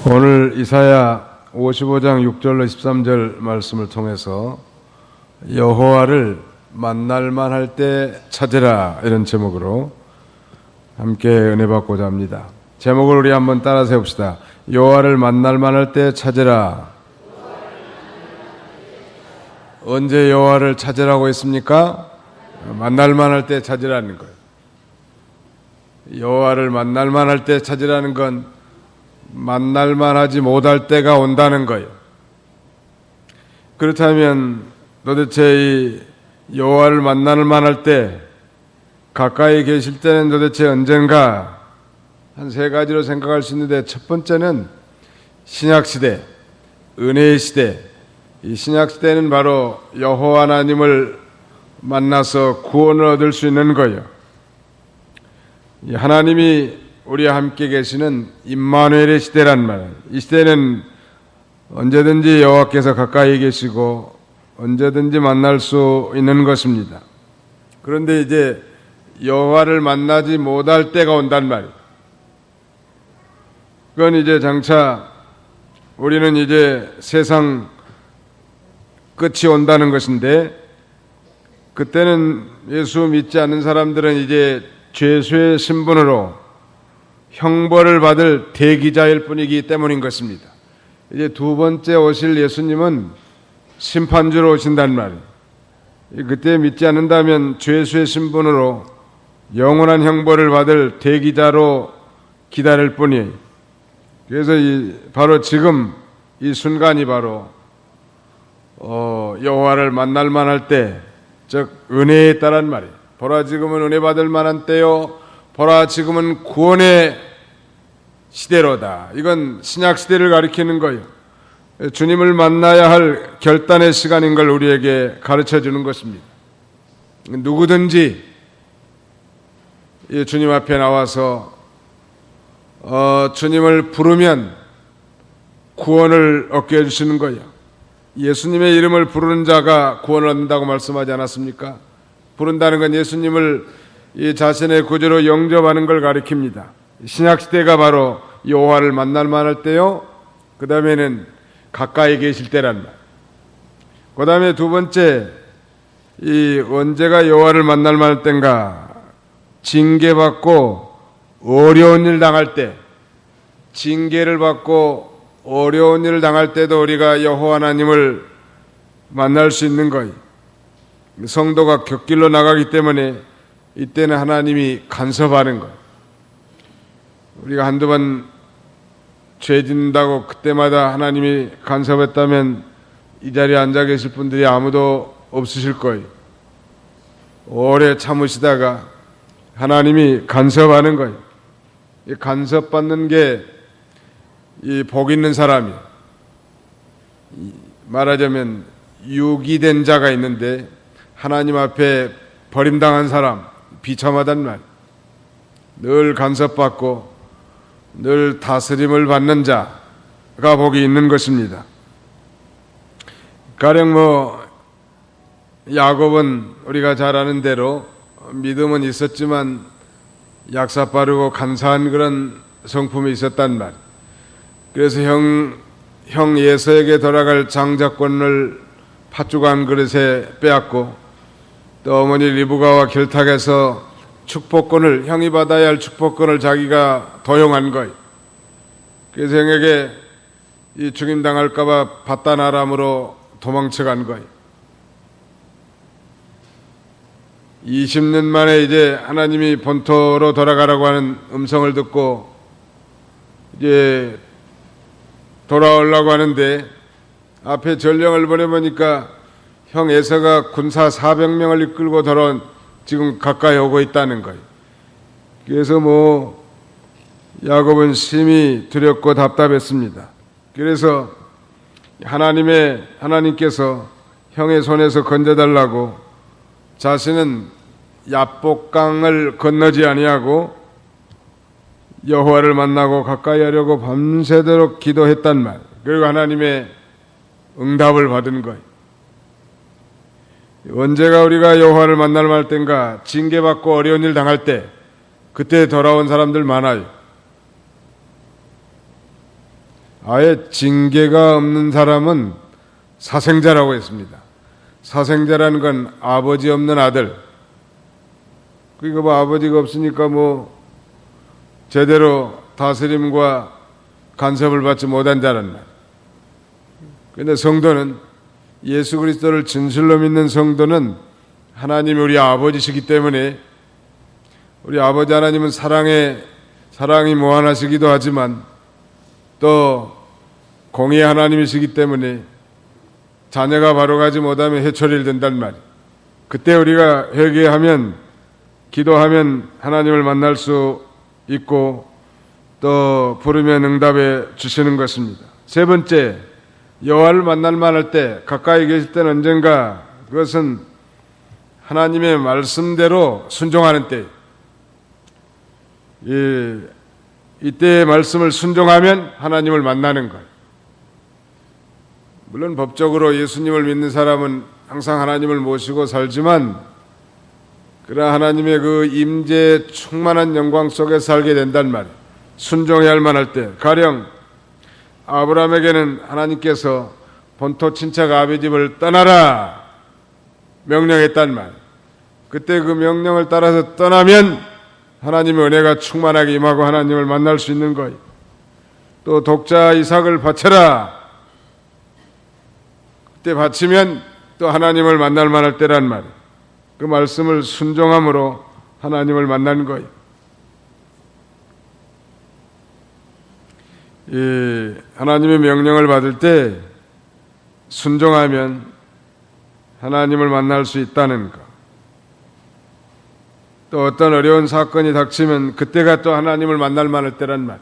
오늘 이사야 55장 6절로 13절 말씀을 통해서 여호와를 만날만 할 때 찾으라, 이런 제목으로 함께 은혜 받고자 합니다. 제목을 우리 한번 따라 세웁시다. 여호와를 만날만 할 때 찾으라. 언제 여호와를 찾으라고 했습니까? 만날만 할 때 찾으라는 거예요. 여호와를 만날만 할 때 찾으라는 건 만날만 하지 못할 때가 온다는 거예요. 그렇다면 도대체 이 여호와를 만날만 할 때, 가까이 계실 때는 도대체 언젠가? 한 세 가지로 생각할 수 있는데, 첫 번째는 신약시대, 은혜의 시대. 이 신약시대는 바로 여호와 하나님을 만나서 구원을 얻을 수 있는 거예요. 하나님이 우리와 함께 계시는 임마누엘의 시대란 말이에요. 이 시대는 언제든지 여호와께서 가까이 계시고 언제든지 만날 수 있는 것입니다. 그런데 이제 여호와를 만나지 못할 때가 온단 말이에요. 그건 이제 장차 우리는 이제 세상 끝이 온다는 것인데, 그때는 예수 믿지 않는 사람들은 이제 죄수의 신분으로 형벌을 받을 대기자일 뿐이기 때문인 것입니다. 이제 두 번째 오실 예수님은 심판주로 오신단 말이에요. 그때 믿지 않는다면 죄수의 신분으로 영원한 형벌을 받을 대기자로 기다릴 뿐이에요. 그래서 바로 지금 이 순간이 바로 여호와를 만날 만할 때, 즉 은혜에 따른 말이에요. 보라, 지금은 은혜 받을 만한 때요, 보라, 지금은 구원의 시대로다. 이건 신약 시대를 가리키는 거예요. 주님을 만나야 할 결단의 시간인 걸 우리에게 가르쳐 주는 것입니다. 누구든지 주님 앞에 나와서 주님을 부르면 구원을 얻게 해주시는 거예요. 예수님의 이름을 부르는 자가 구원을 얻는다고 말씀하지 않았습니까? 부른다는 건 예수님을 이 자신의 구주로 영접하는 걸 가리킵니다. 신약시대가 바로 여호와를 만날 만할 때요, 그 다음에는 가까이 계실 때란 말. 그 다음에 두 번째, 이 언제가 여호와를 만날 만할 때인가? 징계받고 어려운 일 당할 때, 징계를 받고 어려운 일을 당할 때도 우리가 여호와 하나님을 만날 수 있는 거예요. 성도가 곁길로 나가기 때문에 이때는 하나님이 간섭하는 거예요. 우리가 한두 번 죄 짓는다고 그때마다 하나님이 간섭했다면 이 자리에 앉아 계실 분들이 아무도 없으실 거예요. 오래 참으시다가 하나님이 간섭하는 거예요. 이 간섭받는 게 이 복 있는 사람이에요. 말하자면 유기된 자가 있는데, 하나님 앞에 버림당한 사람, 비참하단 말. 늘 간섭받고 늘 다스림을 받는 자가 복이 있는 것입니다. 가령 야곱은 우리가 잘 아는 대로 믿음은 있었지만 약사 빠르고 간사한 그런 성품이 있었단 말. 그래서 형 예서에게 돌아갈 장자권을 팥죽 한 그릇에 빼앗고, 또 어머니 리브가와 결탁해서 축복권을, 형이 받아야 할 축복권을 자기가 도용한 거예요. 그래서 형에게 이 죽임당할까봐 바다나람으로 도망쳐간 거예요. 20년 만에 이제 하나님이 본토로 돌아가라고 하는 음성을 듣고 이제 돌아오려고 하는데, 앞에 전령을 보내보니까 형 에서가 군사 400명을 이끌고 지금 가까이 오고 있다는 거예요. 그래서 야곱은 심히 두렵고 답답했습니다. 그래서 하나님께서 형의 손에서 건져달라고 자신은 야복강을 건너지 아니하고 여호와를 만나고 가까이 하려고 밤새도록 기도했단 말. 그리고 하나님의 응답을 받은 거예요. 언제가 우리가 여호와를 만날 만할 때인가? 징계받고 어려운 일 당할 때, 그때 돌아온 사람들 많아요. 아예 징계가 없는 사람은 사생자라고 했습니다. 사생자라는 건 아버지 없는 아들. 그러니까 뭐 아버지가 없으니까 뭐 제대로 다스림과 간섭을 받지 못한 자란 말. 그런데 성도는, 예수 그리스도를 진실로 믿는 성도는 하나님이 우리 아버지시기 때문에, 우리 아버지 하나님은 사랑이 무한하시기도 하지만 또 공의의 하나님이시기 때문에 자녀가 바로 가지 못하면 해초리를 든단 말이에요. 그때 우리가 회개하면, 기도하면 하나님을 만날 수 있고 또 부르면 응답해 주시는 것입니다. 세 번째, 여호와를 만날 만할 때, 가까이 계실 때는 언젠가 그것은 하나님의 말씀대로 순종하는 때, 이때의 말씀을 순종하면 하나님을 만나는 거예요. 물론 법적으로 예수님을 믿는 사람은 항상 하나님을 모시고 살지만, 그러나 하나님의 그 임재 충만한 영광 속에 살게 된단 말이에요. 순종해야 할 만할 때, 가령 아브라함에게는 하나님께서 본토 친척 아비 집을 떠나라 명령했단 말. 그때 그 명령을 따라서 떠나면 하나님의 은혜가 충만하게 임하고 하나님을 만날 수 있는 거예요. 또 독자 이삭을 바쳐라, 그때 바치면 또 하나님을 만날 만할 때란 말. 그 말씀을 순종함으로 하나님을 만난 거예요. 하나님의 명령을 받을 때 순종하면 하나님을 만날 수 있다는 것. 또 어떤 어려운 사건이 닥치면 그때가 또 하나님을 만날 만할 때란 말.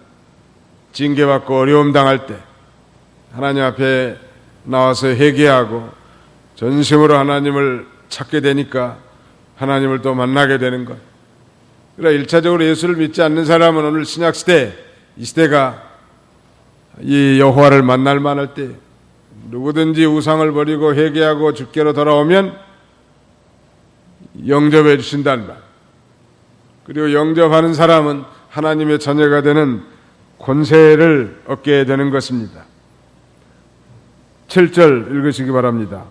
징계받고 어려움 당할 때 하나님 앞에 나와서 회개하고 전심으로 하나님을 찾게 되니까 하나님을 또 만나게 되는 것. 그러나 1차적으로 예수를 믿지 않는 사람은 오늘 신약시대, 이 시대가 이 여호와를 만날 만할 때 누구든지 우상을 버리고 회개하고 주께로 돌아오면 영접해 주신다는 말. 그리고 영접하는 사람은 하나님의 자녀가 되는 권세를 얻게 되는 것입니다. 7절 읽으시기 바랍니다.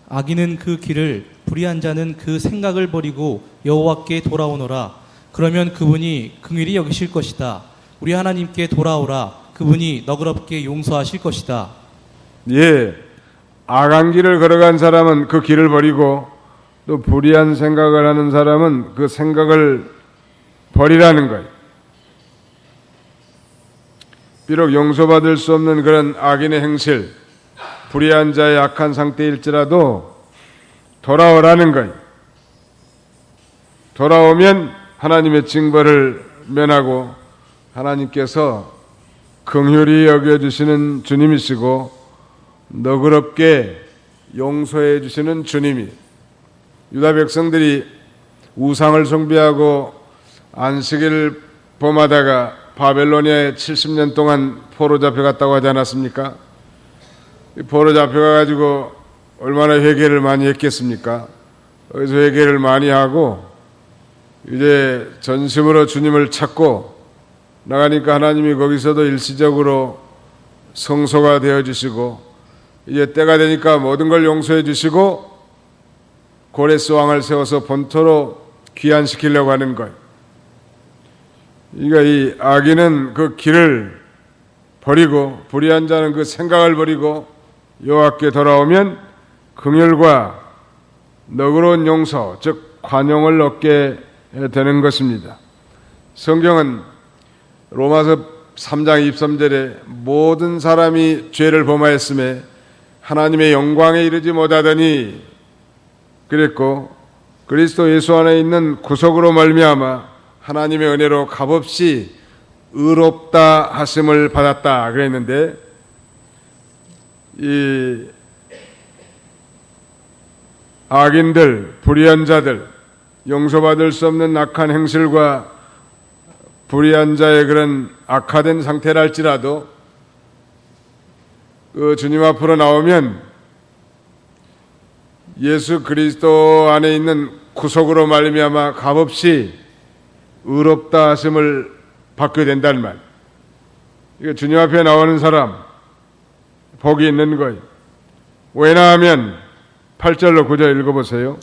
악인은 그 길을, 불의한 자는 그 생각을 버리고 여호와께 돌아오노라. 그러면 그분이 긍휼히 여기실 것이다. 우리 하나님께 돌아오라. 그분이 너그럽게 용서하실 것이다. 예, 악한 길을 걸어간 사람은 그 길을 버리고, 또 불의한 생각을 하는 사람은 그 생각을 버리라는 거예요. 비록 용서받을 수 없는 그런 악인의 행실, 불의한 자의 악한 상태일지라도 돌아오라는 거예요. 돌아오면 하나님의 징벌을 면하고 하나님께서 긍휼히 여겨주시는 주님이시고 너그럽게 용서해 주시는 주님이. 유다 백성들이 우상을 숭배하고 안식일을 범하다가 바벨론에 70년 동안 포로 잡혀갔다고 하지 않았습니까? 포로 잡혀가지고 얼마나 회개를 많이 했겠습니까? 거기서 회개를 많이 하고 이제 전심으로 주님을 찾고 나가니까 하나님이 거기서도 일시적으로 성소가 되어주시고, 이제 때가 되니까 모든 걸 용서해 주시고 고레스 왕을 세워서 본토로 귀환시키려고 하는 거예요. 그러니까 이 악인은 그 길을 버리고 불의한 자는 그 생각을 버리고 여호와께 돌아오면 긍휼과 너그러운 용서, 즉 관용을 얻게 되는 것입니다. 성경은 로마서 3장 23절에 모든 사람이 죄를 범하였음에 하나님의 영광에 이르지 못하더니 그랬고, 그리스도 예수 안에 있는 구속으로 말미암아 하나님의 은혜로 값없이 의롭다 하심을 받았다 그랬는데, 이 악인들, 불의한 자들, 용서받을 수 없는 악한 행실과 불의한 자의 그런 악화된 상태랄지라도 그 주님 앞으로 나오면 예수 그리스도 안에 있는 구속으로 말미암아 값없이 의롭다 하심을 받게 된다는 말. 이거 주님 앞에 나오는 사람 복이 있는 거예요. 왜냐하면 8절로 9절 읽어보세요.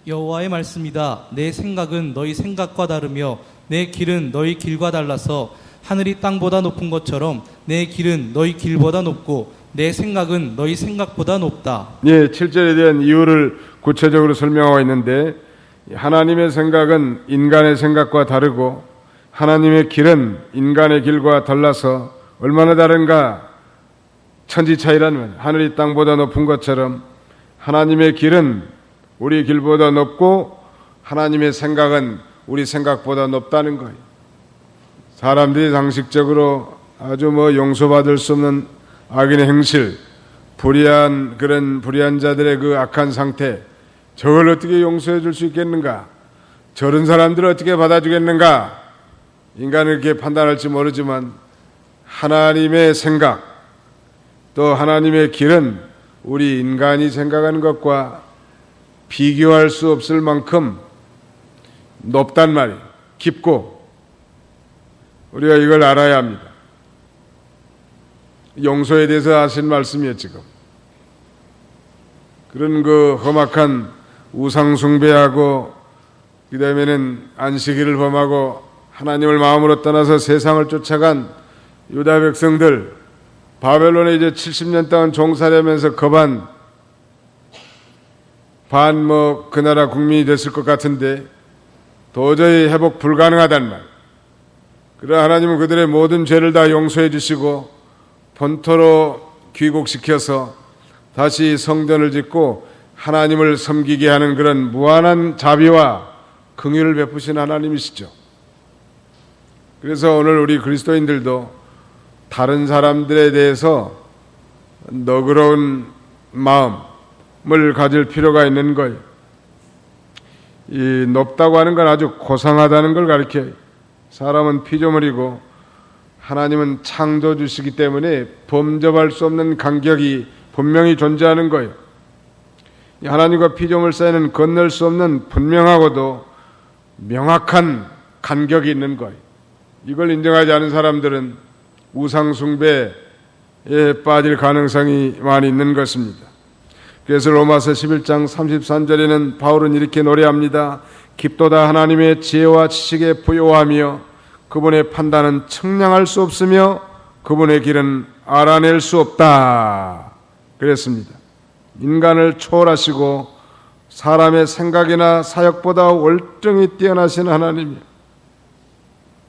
여호와의 말씀이다. 내 생각은 너희 생각과 다르며 내 길은 너희 길과 달라서 하늘이 땅보다 높은 것처럼 내 길은 너희 길보다 높고 내 생각은 너희 생각보다 높다. 예, 7절에 대한 이유를 구체적으로 설명하고 있는데 하나님의 생각은 인간의 생각과 다르고 하나님의 길은 인간의 길과 달라서 얼마나 다른가? 천지 차이라는 하늘이 땅보다 높은 것처럼 하나님의 길은 우리 길보다 높고 하나님의 생각은 우리 생각보다 높다는 거예요. 사람들이 상식적으로 아주 용서받을 수 없는 악인의 행실, 불의한 자들의 그 악한 상태, 저걸 어떻게 용서해 줄 수 있겠는가? 저런 사람들을 어떻게 받아주겠는가? 인간은 그렇게 판단할지 모르지만 하나님의 생각, 또 하나님의 길은 우리 인간이 생각하는 것과 비교할 수 없을 만큼 높단 말이에요. 깊고 우리가 이걸 알아야 합니다. 용서에 대해서 하신 말씀이에요. 지금 그런 그 험악한 우상 숭배하고 그 다음에는 안식일을 범하고 하나님을 마음으로 떠나서 세상을 쫓아간 유다 백성들, 바벨론에 이제 70년 동안 종살이하면서 거반 그 나라 국민이 됐을 것 같은데 도저히 회복 불가능하단 말. 그러나 하나님은 그들의 모든 죄를 다 용서해 주시고 본토로 귀국시켜서 다시 성전을 짓고 하나님을 섬기게 하는 그런 무한한 자비와 긍휼을 베푸신 하나님이시죠. 그래서 오늘 우리 그리스도인들도 다른 사람들에 대해서 너그러운 마음을 가질 필요가 있는 거예요. 이 높다고 하는 건 아주 고상하다는 걸 가르쳐요. 사람은 피조물이고 하나님은 창조주시기 때문에 범접할 수 없는 간격이 분명히 존재하는 거예요. 하나님과 피조물 사이는 건널 수 없는 분명하고도 명확한 간격이 있는 거예요. 이걸 인정하지 않은 사람들은 우상숭배에 빠질 가능성이 많이 있는 것입니다. 그래서 로마서 11장 33절에는 바울은 이렇게 노래합니다. 깊도다 하나님의 지혜와 지식에 부요하며 그분의 판단은 측량할 수 없으며 그분의 길은 알아낼 수 없다 그랬습니다. 인간을 초월하시고 사람의 생각이나 사역보다 월등히 뛰어나신 하나님이에요.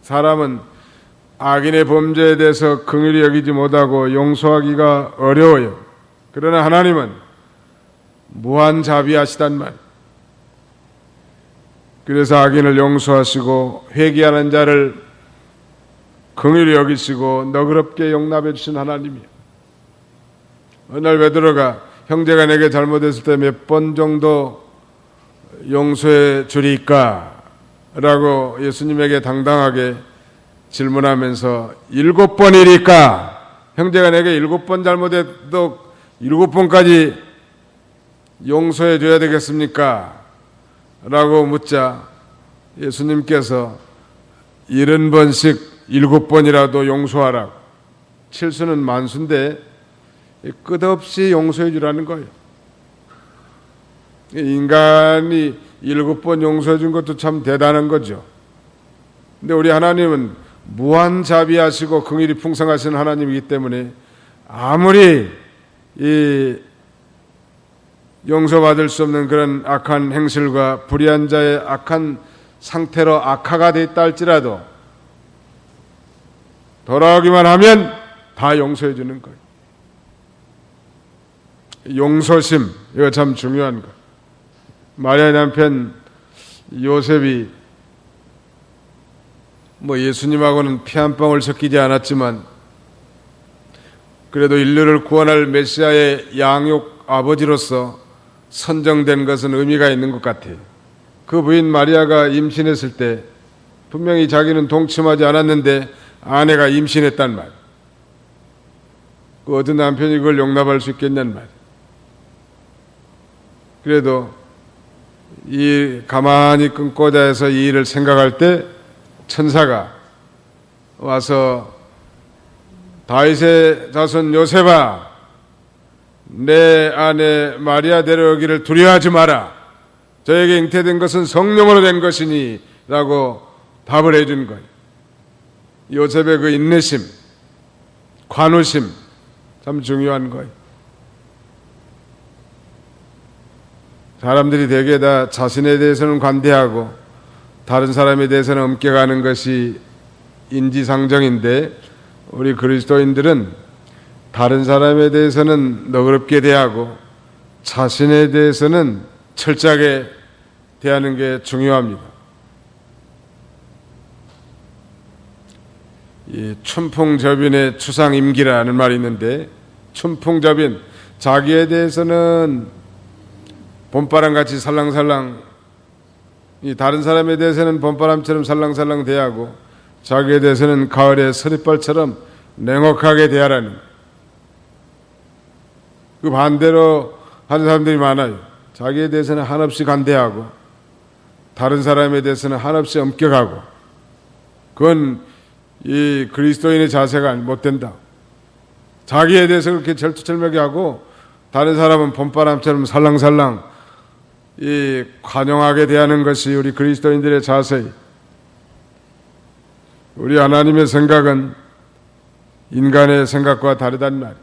사람은 악인의 범죄에 대해서 긍휼히 여기지 못하고 용서하기가 어려워요. 그러나 하나님은 무한자비하시단 말. 그래서 악인을 용서하시고 회개하는 자를 긍휼히 여기시고 너그럽게 용납해 주신 하나님이에요. 어느 날 베드로가 형제가 내게 잘못했을 때 몇 번 정도 용서해 주리까? 라고 예수님에게 당당하게 질문하면서 7번이리까? 형제가 내게 7번 잘못해도 7번까지 용서해 줘야 되겠습니까? 라고 묻자 예수님께서 70번씩 7번이라도 용서하라고. 칠수는 만수인데 끝없이 용서해 주라는 거예요. 인간이 7번 용서해 준 것도 참 대단한 거죠. 근데 우리 하나님은 무한자비하시고 긍휼이 풍성하신 하나님이기 때문에 아무리 이 용서받을 수 없는 그런 악한 행실과 불의한 자의 악한 상태로 악화가 돼 있다 할지라도 돌아오기만 하면 다 용서해 주는 거예요. 용서심, 이거 참 중요한 거예요. 마리아의 남편 요셉이 예수님하고는 피 한 방울 섞이지 않았지만 그래도 인류를 구원할 메시아의 양육 아버지로서 선정된 것은 의미가 있는 것 같아요. 그 부인 마리아가 임신했을 때 분명히 자기는 동침하지 않았는데 아내가 임신했단 말. 그 어떤 남편이 그걸 용납할 수 있겠냔 말. 그래도 이 가만히 끊고자 해서 이 일을 생각할 때 천사가 와서 다윗의 자손 요셉아, 내 아내 마리아 데려오기를 두려워하지 마라. 저에게 잉태된 것은 성령으로 된 것이니 라고 답을 해준 거예요. 요셉의 그 인내심, 관우심 참 중요한 거예요. 사람들이 대개 다 자신에 대해서는 관대하고 다른 사람에 대해서는 엄격하는 것이 인지상정인데, 우리 그리스도인들은 다른 사람에 대해서는 너그럽게 대하고 자신에 대해서는 철저하게 대하는 게 중요합니다. 이 춘풍접인의 추상임기라는 말이 있는데, 춘풍접인, 자기에 대해서는 봄바람같이 살랑살랑, 이 다른 사람에 대해서는 봄바람처럼 살랑살랑 대하고 자기에 대해서는 가을의 서리발처럼 냉혹하게 대하라는, 그 반대로 하는 사람들이 많아요. 자기에 대해서는 한없이 관대하고 다른 사람에 대해서는 한없이 엄격하고, 그건 이 그리스도인의 자세가 못 된다. 자기에 대해서 그렇게 절투절명하게 하고 다른 사람은 봄바람처럼 살랑살랑 이 관용하게 대하는 것이 우리 그리스도인들의 자세. 우리 하나님의 생각은 인간의 생각과 다르단 말이에요.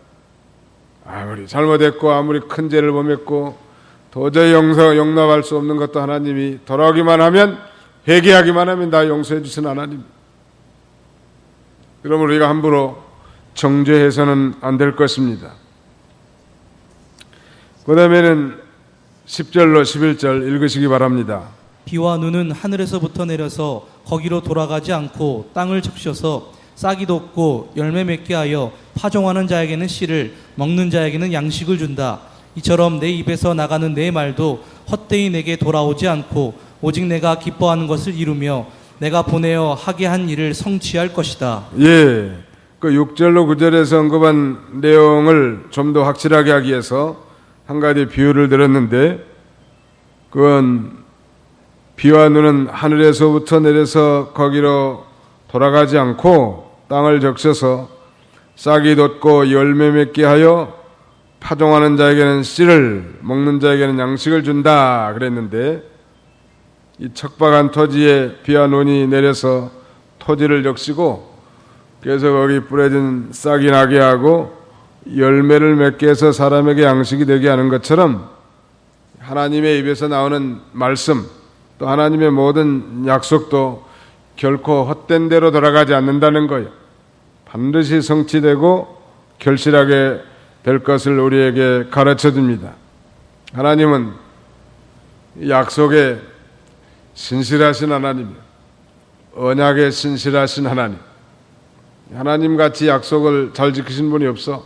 아무리 잘못했고 아무리 큰 죄를 범했고 도저히 용납할 수 없는 것도 하나님이 돌아오기만 하면, 회개하기만 하면 다 용서해 주신 하나님. 그러므로 우리가 함부로 정죄해서는 안 될 것입니다. 그 다음에는 10절로 11절 읽으시기 바랍니다. 비와 눈은 하늘에서부터 내려서 거기로 돌아가지 않고 땅을 적셔서 싹이 돋고 열매 맺게 하여 파종하는 자에게는 씨를, 먹는 자에게는 양식을 준다. 이처럼 내 입에서 나가는 내 말도 헛되이 내게 돌아오지 않고 오직 내가 기뻐하는 것을 이루며 내가 보내어 하게 한 일을 성취할 것이다. 예, 그 6절로 9절에서 언급한 내용을 좀 더 확실하게 하기 위해서 한 가지 비유를 들었는데, 그건 비와 눈은 하늘에서부터 내려서 거기로 돌아가지 않고 땅을 적셔서 싹이 돋고 열매 맺게 하여 파종하는 자에게는 씨를, 먹는 자에게는 양식을 준다 그랬는데, 이 척박한 토지에 비와 눈이 내려서 토지를 적시고 그래서 거기 뿌려진 싹이 나게 하고 열매를 맺게 해서 사람에게 양식이 되게 하는 것처럼, 하나님의 입에서 나오는 말씀, 또 하나님의 모든 약속도 결코 헛된 대로 돌아가지 않는다는 거예요. 반드시 성취되고 결실하게 될 것을 우리에게 가르쳐 줍니다. 하나님은 약속에 신실하신 하나님, 언약에 신실하신 하나님, 하나님같이 약속을 잘 지키신 분이 없어.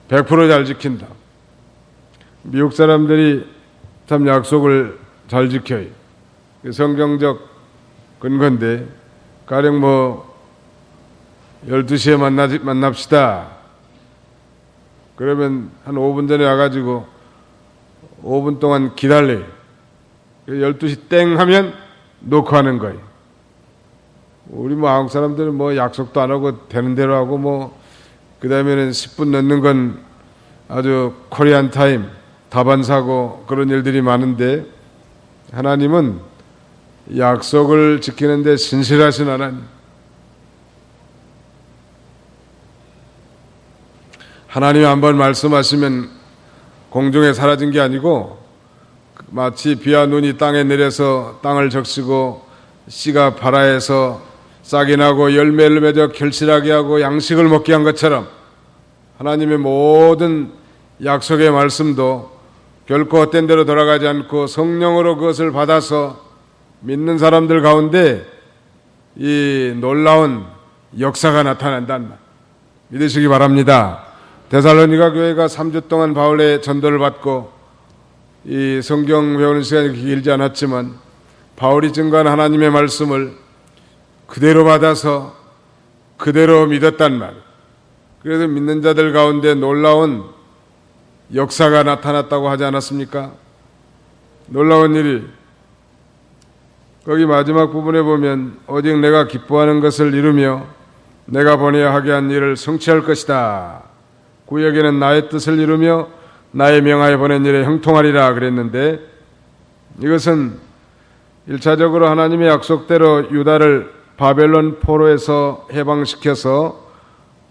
100% 잘 지킨다. 미국 사람들이 참 약속을 잘 지켜요. 성경적 근거인데, 가령 12시에 만납시다. 그러면 한 5분 전에 와가지고 5분 동안 기다려요. 12시 땡 하면 놓고 하는 거예요. 우리 한국 사람들은 약속도 안 하고 되는 대로 하고 그 다음에는 10분 늦는 건 아주 코리안 타임, 다반사고 그런 일들이 많은데, 하나님은 약속을 지키는데 신실하신 하나님. 하나님이 한번 말씀하시면 공중에 사라진 게 아니고, 마치 비와 눈이 땅에 내려서 땅을 적시고 씨가 발아에서 싹이 나고 열매를 맺어 결실하게 하고 양식을 먹게 한 것처럼, 하나님의 모든 약속의 말씀도 결코 헛된 대로 돌아가지 않고 성령으로 그것을 받아서 믿는 사람들 가운데 이 놀라운 역사가 나타난다는 말 믿으시기 바랍니다. 데살로니가 교회가 3주 동안 바울의 전도를 받고, 이 성경 배우는 시간이 길지 않았지만 바울이 증거한 하나님의 말씀을 그대로 받아서 그대로 믿었단 말. 그래서 믿는 자들 가운데 놀라운 역사가 나타났다고 하지 않았습니까? 놀라운 일이, 거기 마지막 부분에 보면 오직 내가 기뻐하는 것을 이루며 내가 보내야 하게 한 일을 성취할 것이다. 구역에는 나의 뜻을 이루며 나의 명하에 보낸 일에 형통하리라 그랬는데, 이것은 1차적으로 하나님의 약속대로 유다를 바벨론 포로에서 해방시켜서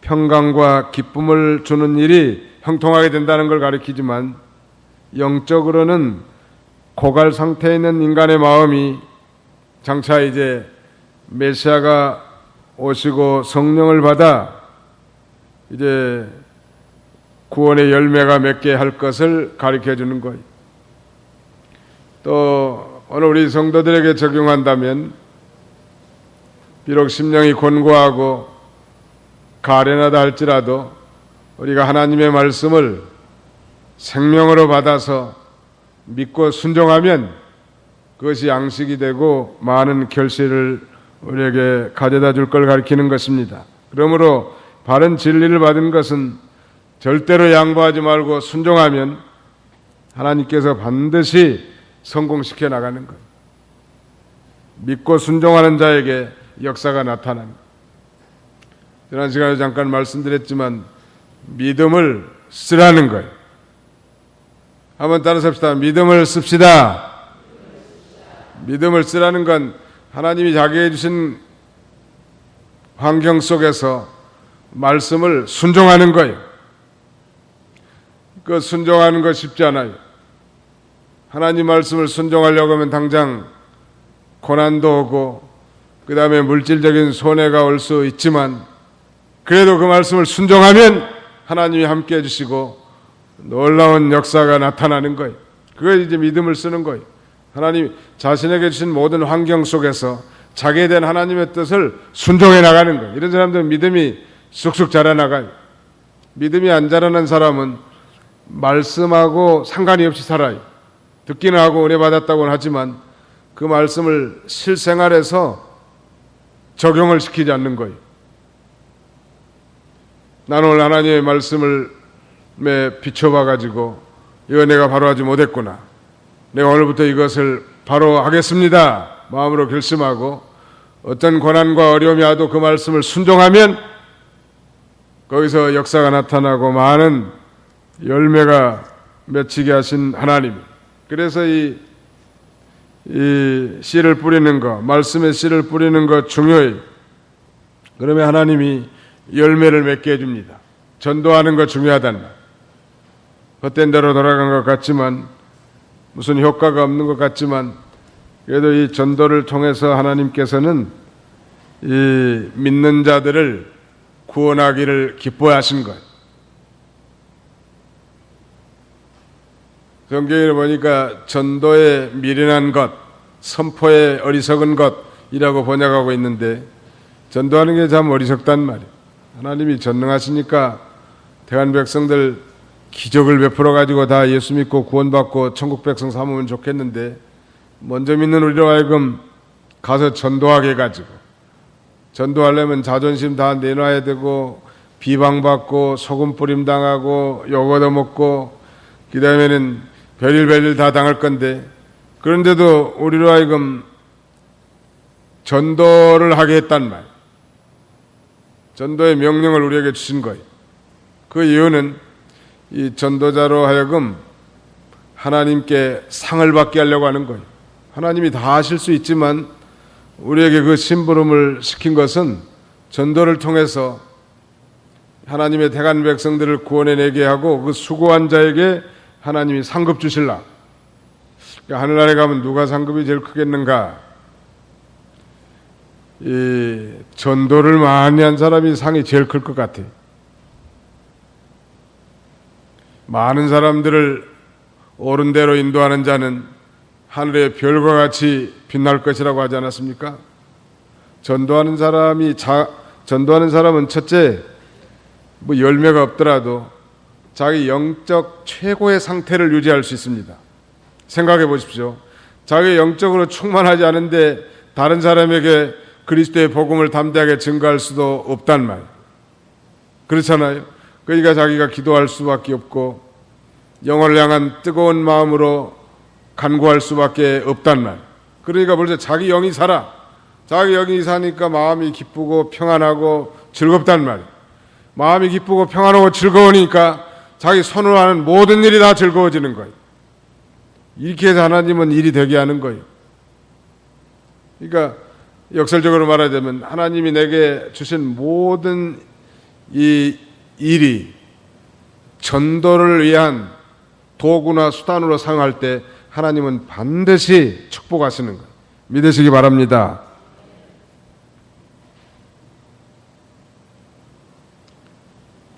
평강과 기쁨을 주는 일이 형통하게 된다는 걸 가리키지만, 영적으로는 고갈 상태에 있는 인간의 마음이 장차 이제 메시아가 오시고 성령을 받아 이제 구원의 열매가 맺게 할 것을 가르쳐 주는 거예요. 또 오늘 우리 성도들에게 적용한다면, 비록 심령이 곤고하고 가련하다 할지라도 우리가 하나님의 말씀을 생명으로 받아서 믿고 순종하면 그것이 양식이 되고 많은 결실을 우리에게 가져다 줄 걸 가리키는 것입니다. 그러므로 바른 진리를 받은 것은 절대로 양보하지 말고 순종하면 하나님께서 반드시 성공시켜 나가는 것. 믿고 순종하는 자에게 역사가 나타나는 것. 지난 시간에 잠깐 말씀드렸지만 믿음을 쓰라는 거예요. 한번 따라서 합시다. 믿음을 씁시다. 믿음을 쓰라는 건 하나님이 자기에게 주신 환경 속에서 말씀을 순종하는 거예요. 그 순종하는 거 쉽지 않아요. 하나님 말씀을 순종하려고 하면 당장 고난도 오고 그 다음에 물질적인 손해가 올 수 있지만, 그래도 그 말씀을 순종하면 하나님이 함께 해주시고 놀라운 역사가 나타나는 거예요. 그걸 이제 믿음을 쓰는 거예요. 하나님 자신에게 주신 모든 환경 속에서 자기에 대한 하나님의 뜻을 순종해 나가는 거예요. 이런 사람들은 믿음이 쑥쑥 자라나가요. 믿음이 안 자라는 사람은 말씀하고 상관이 없이 살아요. 듣기는 하고 은혜 받았다고는 하지만 그 말씀을 실생활에서 적용을 시키지 않는 거예요. 나는 오늘 하나님의 말씀을 비춰봐가지고 이거 내가 바로 하지 못했구나, 내가 오늘부터 이것을 바로 하겠습니다 마음으로 결심하고 어떤 고난과 어려움이 와도 그 말씀을 순종하면 거기서 역사가 나타나고 많은 열매가 맺히게 하신 하나님. 그래서 이 씨를 뿌리는 거, 말씀의 씨를 뿌리는 거 중요해요. 그러면 하나님이 열매를 맺게 해줍니다. 전도하는 거 중요하단 말. 헛된 대로 돌아간 것 같지만, 무슨 효과가 없는 것 같지만, 그래도 이 전도를 통해서 하나님께서는 이 믿는 자들을 구원하기를 기뻐하신 것. 성경에 보니까 전도에 미련한 것, 선포에 어리석은 것이라고 번역하고 있는데, 전도하는 게 참 어리석단 말이에요. 하나님이 전능하시니까 대한 백성들 기적을 베풀어 가지고 다 예수 믿고 구원받고 천국 백성 삼으면 좋겠는데, 먼저 믿는 우리로 하여금 가서 전도하게 해가지고, 전도하려면 자존심 다 내놔야 되고 비방받고 소금 뿌림 당하고 욕 얻어먹고 그 다음에는 별일 다 당할 건데, 그런데도 우리로 하여금 전도를 하게 했단 말. 전도의 명령을 우리에게 주신 거예요. 그 이유는 이 전도자로 하여금 하나님께 상을 받게 하려고 하는 거예요. 하나님이 다 하실 수 있지만 우리에게 그 심부름을 시킨 것은 전도를 통해서 하나님의 택한 백성들을 구원해내게 하고 그 수고한 자에게 하나님이 상급 주실라. 그러니까 하늘나라에 가면 누가 상급이 제일 크겠는가? 이 전도를 많이 한 사람이 상이 제일 클 것 같아요. 많은 사람들을 옳은 대로 인도하는 자는 하늘의 별과 같이 빛날 것이라고 하지 않았습니까? 전도하는 사람은 첫째, 뭐 열매가 없더라도 자기 영적 최고의 상태를 유지할 수 있습니다. 생각해 보십시오. 자기 영적으로 충만하지 않은데 다른 사람에게 그리스도의 복음을 담대하게 증거할 수도 없단 말. 그렇잖아요. 그러니까 자기가 기도할 수밖에 없고 영혼을 향한 뜨거운 마음으로 간구할 수밖에 없단 말. 그러니까 벌써 자기 영이 살아. 자기 영이 사니까 마음이 기쁘고 평안하고 즐겁단 말이에요. 마음이 기쁘고 평안하고 즐거우니까 자기 손으로 하는 모든 일이 다 즐거워지는 거예요. 이렇게 해서 하나님은 일이 되게 하는 거예요. 그러니까 역설적으로 말하자면 하나님이 내게 주신 모든 이 일이 전도를 위한 도구나 수단으로 사용할 때 하나님은 반드시 축복하시는 거예요. 믿으시기 바랍니다.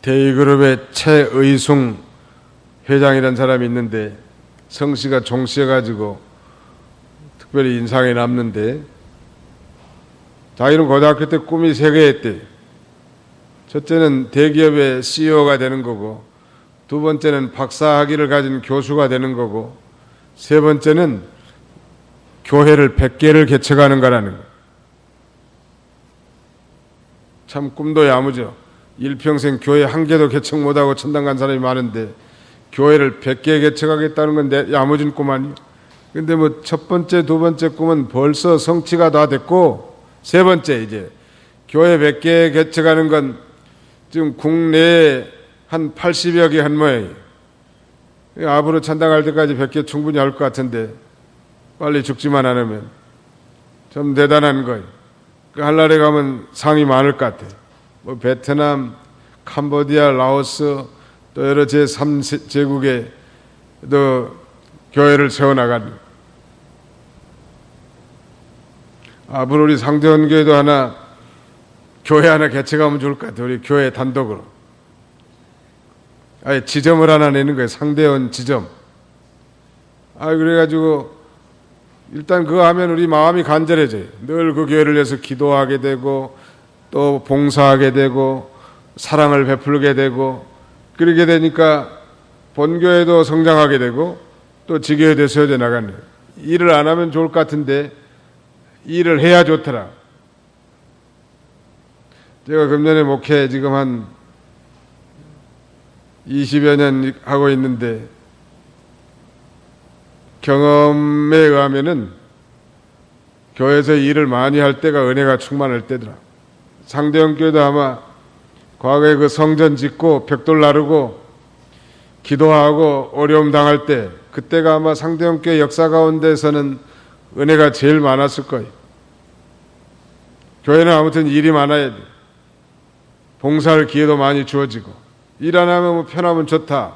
대의그룹의 최의숭 회장이라는 사람이 있는데 성씨가 종씨여가지고 특별히 인상에 남는데 자기는 고등학교 때 꿈이 3개였대. 첫째는 대기업의 CEO가 되는 거고, 두 번째는 박사학위를 가진 교수가 되는 거고, 세 번째는 교회를 100개를 개척하는 거라는 거예요. 참 꿈도 야무져. 일평생 교회 1개도 개척 못하고 천당 간 사람이 많은데 교회를 100개 개척하겠다는 건 야무진 꿈 아니에요. 근데 뭐 첫 번째, 두 번째 꿈은 벌써 성취가 다 됐고, 세 번째 이제 교회 100개 개척하는 건 지금 국내에 한 80여 개 한 모양이에요. 앞으로 찬당할 때까지 100개 충분히 할 것 같은데 빨리 죽지만 않으면 좀 대단한 거예요. 그 한날에 가면 상이 많을 것 같아요. 뭐 베트남, 캄보디아, 라오스 또 여러 제3제국에 또 교회를 세워나가는. 앞으로 우리 상대원교회도 교회 하나 개척하면 좋을 것 같아요. 우리 교회 단독으로. 아예 지점을 하나 내는 거예요. 상대원 지점. 그래가지고 일단 그거 하면 우리 마음이 간절해져요. 늘 그 교회를 위해서 기도하게 되고 또 봉사하게 되고 사랑을 베풀게 되고 그렇게 되니까 본교회도 성장하게 되고 또 지교회도 세워져 나가는 거예요. 일을 안 하면 좋을 것 같은데 일을 해야 좋더라. 제가 금년에 목회 지금 한 20여 년 하고 있는데 경험에 의하면은 교회에서 일을 많이 할 때가 은혜가 충만할 때더라. 상대형교회도 아마 과거에 그 성전 짓고 벽돌 나르고 기도하고 어려움 당할 때 그때가 아마 상대형교회 역사 가운데서는 은혜가 제일 많았을 거예요. 교회는 아무튼 일이 많아야 돼. 봉사할 기회도 많이 주어지고 일 안 하면 뭐 편하면 좋다.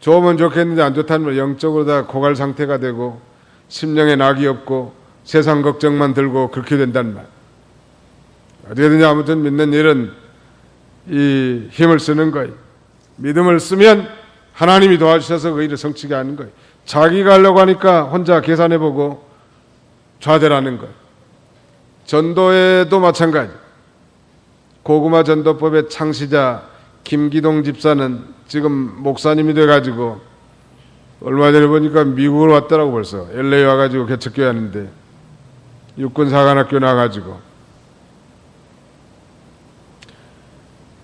좋으면 좋겠는데 안 좋다면 영적으로 다 고갈 상태가 되고 심령에 낙이 없고 세상 걱정만 들고 그렇게 된단 말. 어떻게든지 아무튼 믿는 일은 이 힘을 쓰는 거예요. 믿음을 쓰면 하나님이 도와주셔서 그 일을 성취게 하는 거예요. 자기가 하려고 하니까 혼자 계산해보고 좌절하는 거예요. 전도에도 마찬가지. 고구마 전도법의 창시자 김기동 집사는 지금 목사님이 돼가지고 얼마 전에 보니까 미국으로 왔더라고. 벌써 LA 와가지고 개척교회 하는데 육군사관학교 나와가지고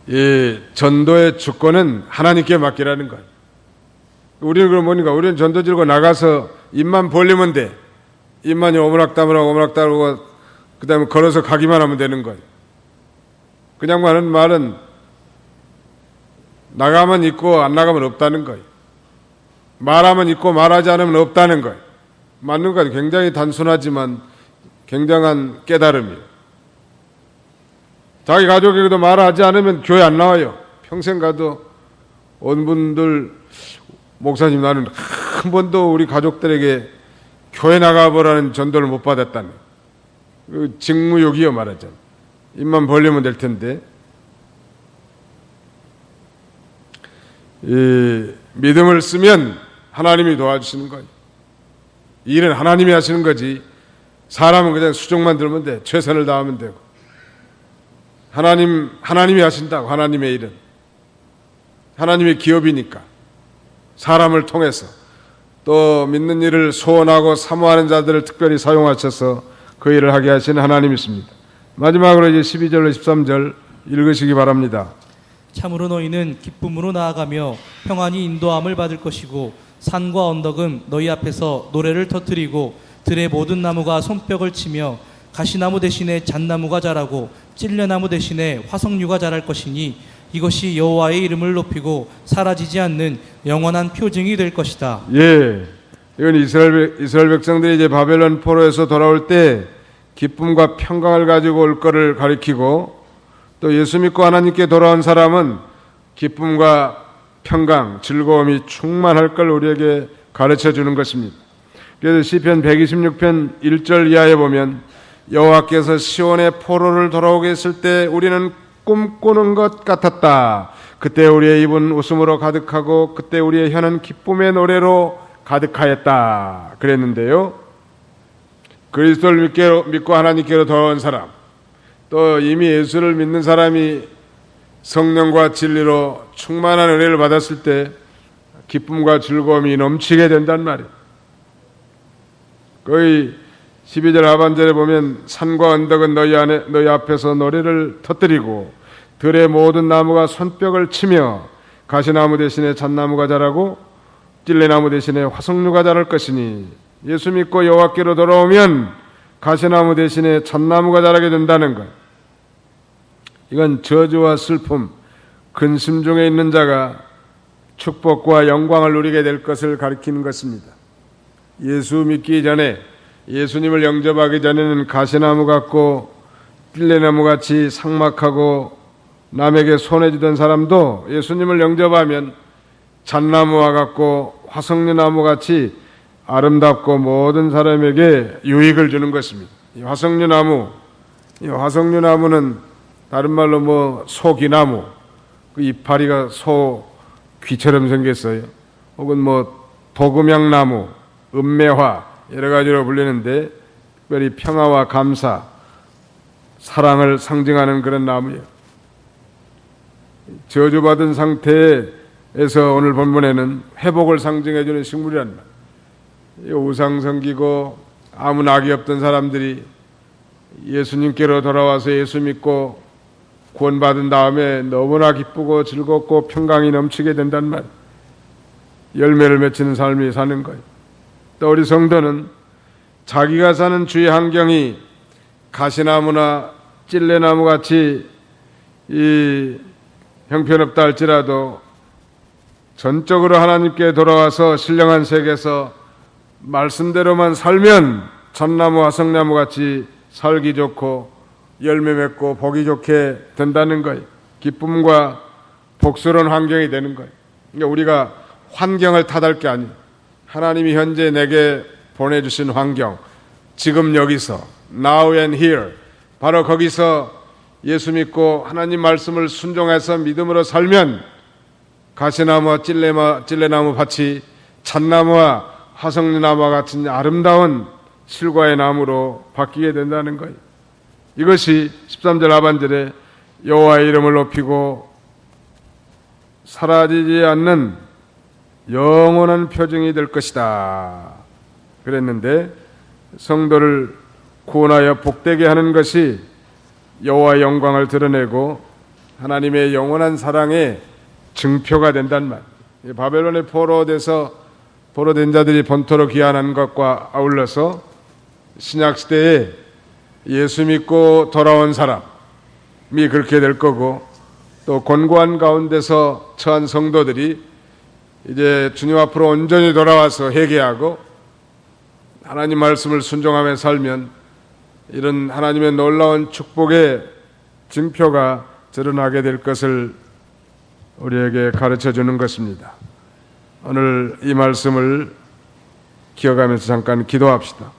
이 전도의 주권은 하나님께 맡기라는 거예요. 우리는 그럼 뭐니까 우리는 전도 들고 나가서 입만 벌리면 돼. 입만이 오므락다므락 그 다음에 걸어서 가기만 하면 되는 거예요. 그냥 하는 말은 나가면 있고 안 나가면 없다는 거예요. 말하면 있고 말하지 않으면 없다는 거예요. 맞는 건 굉장히 단순하지만 굉장한 깨달음이에요. 자기 가족에게도 말하지 않으면 교회 안 나와요. 평생 가도 온 분들 목사님 나는 한 번도 우리 가족들에게 교회 나가보라는 전도를 못 받았다는 그 직무욕이요 말하자면. 입만 벌리면 될 텐데 이 믿음을 쓰면 하나님이 도와주시는 거예요. 일은 하나님이 하시는 거지 사람은 그냥 수종만 들면 돼. 최선을 다하면 되고 하나님이 하신다고. 하나님의 일은 하나님의 기업이니까 사람을 통해서 또 믿는 일을 소원하고 사모하는 자들을 특별히 사용하셔서 그 일을 하게 하시는 하나님이 있습니다. 마지막으로 이제 12절로 13절 읽으시기 바랍니다. 참으로 너희는 기쁨으로 나아가며 평안히 인도함을 받을 것이고 산과 언덕은 너희 앞에서 노래를 터뜨리고 들의 모든 나무가 손뼉을 치며 가시나무 대신에 잣나무가 자라고 찔레나무 대신에 화석류가 자랄 것이니 이것이 여호와의 이름을 높이고 사라지지 않는 영원한 표징이 될 것이다. 예, 이건 이스라엘 백성들이 이제 바벨론 포로에서 돌아올 때 기쁨과 평강을 가지고 올 것을 가리키고, 또 예수 믿고 하나님께 돌아온 사람은 기쁨과 평강, 즐거움이 충만할 걸 우리에게 가르쳐 주는 것입니다. 그래서 시편 126편 1절 이하에 보면 여호와께서 시온의 포로를 돌아오게 했을 때 우리는 꿈꾸는 것 같았다. 그때 우리의 입은 웃음으로 가득하고 그때 우리의 혀는 기쁨의 노래로 가득하였다. 그랬는데요. 그리스도를 믿고 하나님께로 돌아온 사람, 또 이미 예수를 믿는 사람이 성령과 진리로 충만한 은혜를 받았을 때 기쁨과 즐거움이 넘치게 된단 말이에요. 거의 12절 하반절에 보면 산과 언덕은 너희 앞에서 노래를 터뜨리고 들의 모든 나무가 손뼉을 치며 가시나무 대신에 잣나무가 자라고 찔레나무 대신에 화석류가 자랄 것이니, 예수 믿고 여호와께로 돌아오면 가시나무 대신에 잣나무가 자라게 된다는 것. 이건 저주와 슬픔, 근심 중에 있는 자가 축복과 영광을 누리게 될 것을 가리키는 것입니다. 예수 믿기 전에, 예수님을 영접하기 전에는 가시나무 같고 찔레나무 같이 삭막하고 남에게 손해주던 사람도 예수님을 영접하면 잣나무와 같고 화석류나무 같이 아름답고 모든 사람에게 유익을 주는 것입니다. 이 화석류나무는 다른 말로 소귀나무, 그 이파리가 소 귀처럼 생겼어요. 혹은 도금향나무, 은매화 여러 가지로 불리는데, 특별히 평화와 감사, 사랑을 상징하는 그런 나무예요. 저주받은 상태에서 오늘 본문에는 회복을 상징해주는 식물이란 말이에요. 우상 섬기고 아무 낙이 없던 사람들이 예수님께로 돌아와서 예수 믿고 구원받은 다음에 너무나 기쁘고 즐겁고 평강이 넘치게 된단 말이에요. 열매를 맺히는 삶이 사는 거예요. 또 우리 성도는 자기가 사는 주위 환경이 가시나무나 찔레나무 같이 이 형편없다 할지라도 전적으로 하나님께 돌아와서 신령한 세계에서 말씀대로만 살면 잣나무 화석나무 같이 살기 좋고 열매 맺고 보기 좋게 된다는 거예요. 기쁨과 복스러운 환경이 되는 거예요. 그러니까 우리가 환경을 탓할 게 아니에요. 하나님이 현재 내게 보내주신 환경, 지금 여기서 now and here, 바로 거기서 예수 믿고 하나님 말씀을 순종해서 믿음으로 살면 가시나무와 찔레나무 밭이 잣나무와 화석나무와 같은 아름다운 실과의 나무로 바뀌게 된다는 거예요. 이것이 13절 하반절에 여호와의 이름을 높이고 사라지지 않는 영원한 표징이 될 것이다 그랬는데, 성도를 구원하여 복되게 하는 것이 여호와의 영광을 드러내고 하나님의 영원한 사랑의 증표가 된단 말이에요. 바벨론의 포로된 자들이 본토로 귀환한 것과 아울러서 신약시대에 예수 믿고 돌아온 사람이 그렇게 될 거고, 또 곤고한 가운데서 처한 성도들이 이제 주님 앞으로 온전히 돌아와서 회개하고 하나님 말씀을 순종하며 살면 이런 하나님의 놀라운 축복의 증표가 드러나게 될 것을 우리에게 가르쳐 주는 것입니다. 오늘 이 말씀을 기억하면서 잠깐 기도합시다.